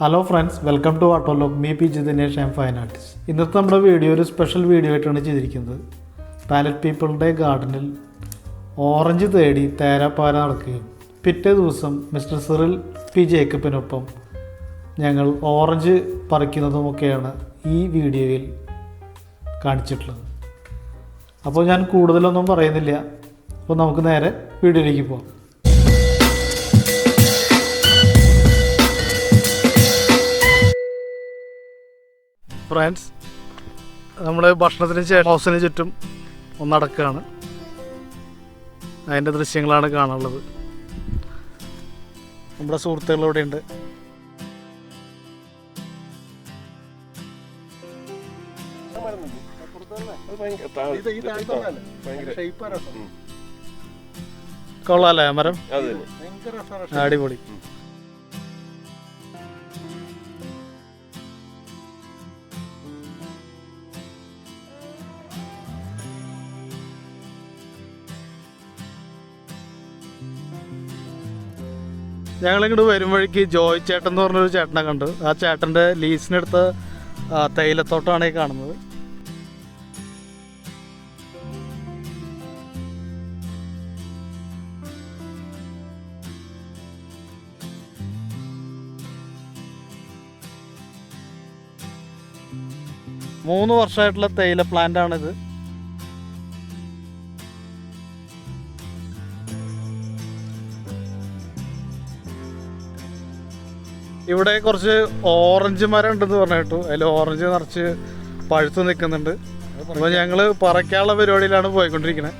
Hello friends, welcome to Artolog. Me dinesh, I am fine artist. ഇന്നത്തെ നമ്മുടെ video ഒരു special video ആയിട്ടാണ് ചെയ്തിരിക്കുന്നത്. പാലറ്റ് പീപ്പിളുടെ ഗാർഡനിൽ ഓറഞ്ച് തേടി തേരാപ്പാര നടക്കുകയും പിറ്റേ ദിവസം മിസ്റ്റർ സിറിൽ പി ജേക്കബിനൊപ്പം ഞങ്ങൾ ഓറഞ്ച് പറിക്കുന്നതുമൊക്കെയാണ് ഈ വീഡിയോയിൽ കാണിച്ചിട്ടുള്ളത്. അപ്പോൾ ഞാൻ കൂടുതലൊന്നും പറയുന്നില്ല. അപ്പോൾ നമുക്ക് നേരെ വീഡിയോയിലേക്ക് പോകാം. ഫ്രണ്ട്സ്, നമ്മൾ ഭക്ഷണത്തിന് ഹൗസിന് ചുറ്റും ഒന്നടക്കുകയാണ്. അതിൻ്റെ ദൃശ്യങ്ങളാണ് കാണാനുള്ളത്. നമ്മുടെ സുഹൃത്തുക്കളിവിടെ ഉണ്ട്. കൊള്ളാല്ലേ മരം? അടിപൊളി. ഞങ്ങളിങ്ങോട്ട് വരുമ്പോഴേക്ക് ജോയ് ചേട്ടൻ എന്ന് പറഞ്ഞൊരു ചേട്ടനെ കണ്ടു. ആ ചേട്ടൻ്റെ ലീസിനെടുത്ത തേയിലത്തോട്ടമാണ് ഈ കാണുന്നത്. മൂന്ന് വർഷമായിട്ടുള്ള തേയില പ്ലാന്റ് ആണിത്. ഇവിടെ കുറച്ച് ഓറഞ്ച് മരം ഉണ്ടെന്ന് പറഞ്ഞിട്ടു. അതിൽ ഓറഞ്ച് നിറച്ച് പഴുത്ത് നിൽക്കുന്നുണ്ട്. അപ്പോൾ ഞങ്ങൾ പറിക്കാനുള്ള പരിപാടിയിലാണ് പോയിക്കൊണ്ടിരിക്കുന്നത്.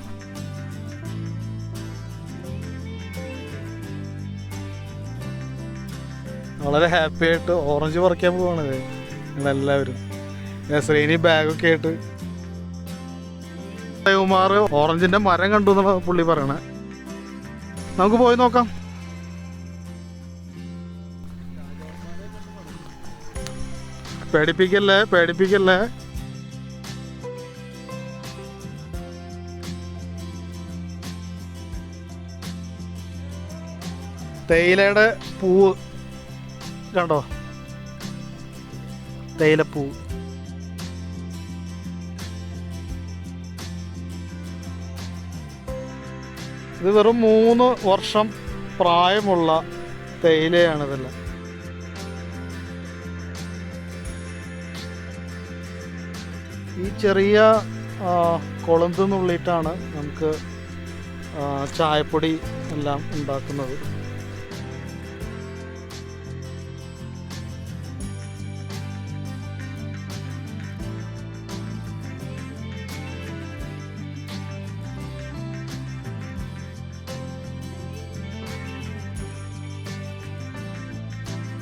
വളരെ ഹാപ്പി ആയിട്ട് ഓറഞ്ച് പറിക്കാൻ പോവാണ് ഞങ്ങളെല്ലാവരും. ശ്രീനി ബാഗൊക്കെ ആയിട്ട്. കുമാർ ഓറഞ്ചിൻ്റെ മരം കണ്ടു എന്നാണ് പുള്ളി പറയണേ. നമുക്ക് പോയി നോക്കാം. പേടിപ്പിക്കല്ലേ. തേയിലയുടെ പൂവ് കണ്ടോ? തേയിലപ്പൂവ്. ഇത് വെറും 3 വർഷം പ്രായമുള്ള തേയിലയാണിതെല്ലാം. ഈ ചെറിയ കൊളുന്ത് നുള്ളിയിട്ടാണ് നമുക്ക് ചായപ്പൊടി എല്ലാം ഉണ്ടാക്കുന്നത്.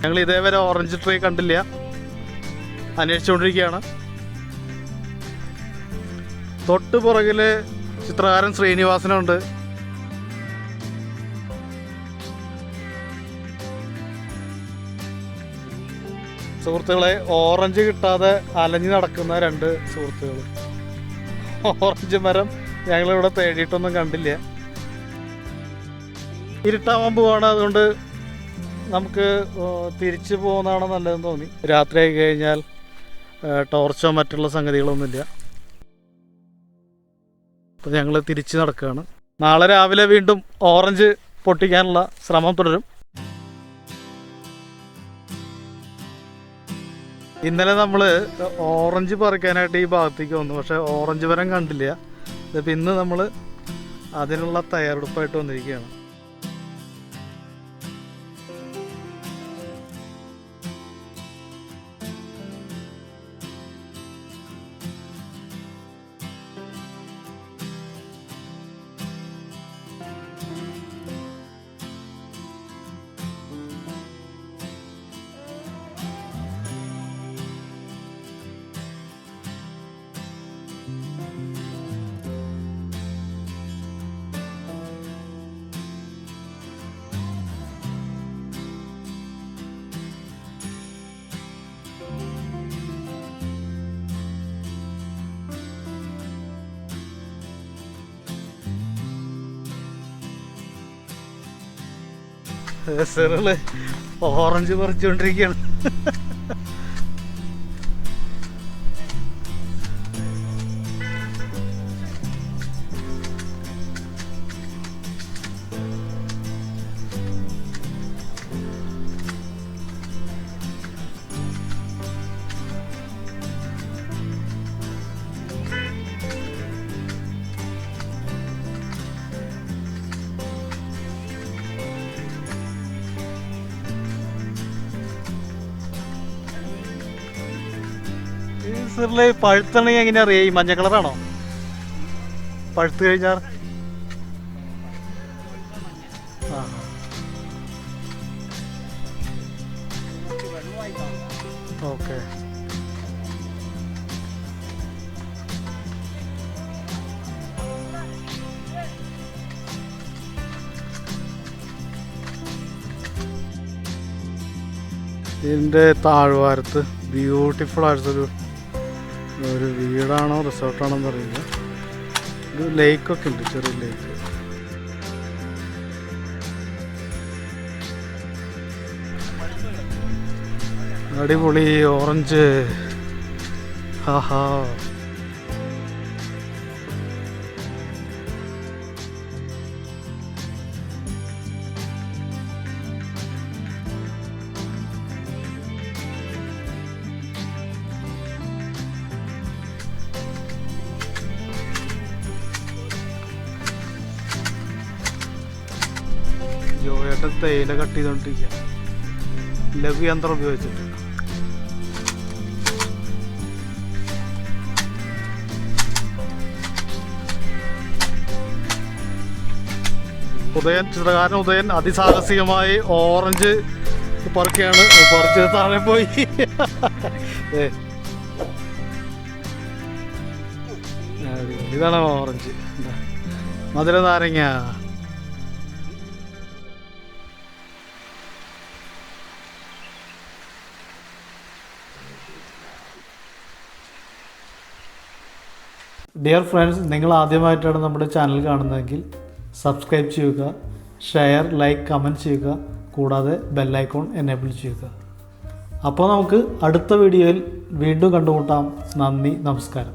ഞങ്ങൾ ഇതേവരെ ഓറഞ്ച് ട്രീ കണ്ടില്ല. അന്വേഷിച്ചുകൊണ്ടിരിക്കുകയാണ്. തൊട്ട് പുറകിൽ ചിത്രകാരൻ ശ്രീനിവാസനുണ്ട്. സുഹൃത്തുക്കളെ, ഓറഞ്ച് കിട്ടാതെ അലഞ്ഞു നടക്കുന്ന 2 സുഹൃത്തുക്കൾ. ഓറഞ്ച് മരം ഞങ്ങളിവിടെ തേടിയിട്ടൊന്നും കണ്ടില്ല. ഇരുട്ടാവാൻ പോവാണ്. അതുകൊണ്ട് നമുക്ക് തിരിച്ചു പോകുന്നതാണ് നല്ലതെന്ന് തോന്നി. രാത്രി ആയി കഴിഞ്ഞാൽ ടോർച്ചോ മറ്റുള്ള സംഗതികളൊന്നുമില്ല. അപ്പോൾ ഞങ്ങൾ തിരിച്ച് നടക്കുകയാണ്. നാളെ രാവിലെ വീണ്ടും ഓറഞ്ച് പൊട്ടിക്കാനുള്ള ശ്രമം തുടരും. ഇന്നലെ നമ്മൾ ഓറഞ്ച് പറിക്കാനായിട്ട് ഈ ഭാഗത്തേക്ക് വന്നു. പക്ഷേ ഓറഞ്ച് മരം കണ്ടില്ല. ഇതിപ്പോൾ ഇന്ന് നമ്മൾ അതിനുള്ള തയ്യാറെടുപ്പായിട്ട് വന്നിരിക്കുകയാണ്. സെറില് ഓറഞ്ച് പറിച്ചുകൊണ്ടിരിക്കുകയാണ്. സെറില് പഴുത്തണെങ്കിൽ എങ്ങനെയാ അറിയാം? ഈ മഞ്ഞ കളറാണോ പഴുത്ത് കഴിഞ്ഞാൽ? ആ, ഓക്കെ. ഇതിൻ്റെ താഴ്വാരത്ത് ബ്യൂട്ടിഫുൾ ആയിട്ടൊരു വീടാണോ റിസോർട്ടാണോ എന്നറിയില്ല. ഒരു ലേക്കൊക്കെ ഉണ്ട്, ചെറിയ ലേക്ക്. അടിപൊളി ഓറഞ്ച്. ഹാഹാ. ജോയേട്ടൻ തേയില കട്ട് ചെയ്തോണ്ടിരിക്കുക ലഘു യന്ത്രം ഉപയോഗിച്ചിട്ട്. ചിത്രകാരൻ ഉദയൻ അതിസാഹസികമായി ഓറഞ്ച് പറിക്കുകയാണ്. പറിച്ച് താഴെ പോയി. ഇതാണ് ഓറഞ്ച്, മധുര നാരങ്ങ. ഡിയർ ഫ്രണ്ട്സ്, നിങ്ങൾ ആദ്യമായിട്ടാണ് നമ്മുടെ ചാനൽ കാണുന്നതെങ്കിൽ സബ്സ്ക്രൈബ് ചെയ്യുക, ഷെയർ, ലൈക്ക്, കമൻറ്റ് ചെയ്യുക, കൂടാതെ ബെല്ലൈക്കോൺ എനേബിൾ ചെയ്യുക. അപ്പോൾ നമുക്ക് അടുത്ത വീഡിയോയിൽ വീണ്ടും കണ്ടുമുട്ടാം. നന്ദി, നമസ്കാരം.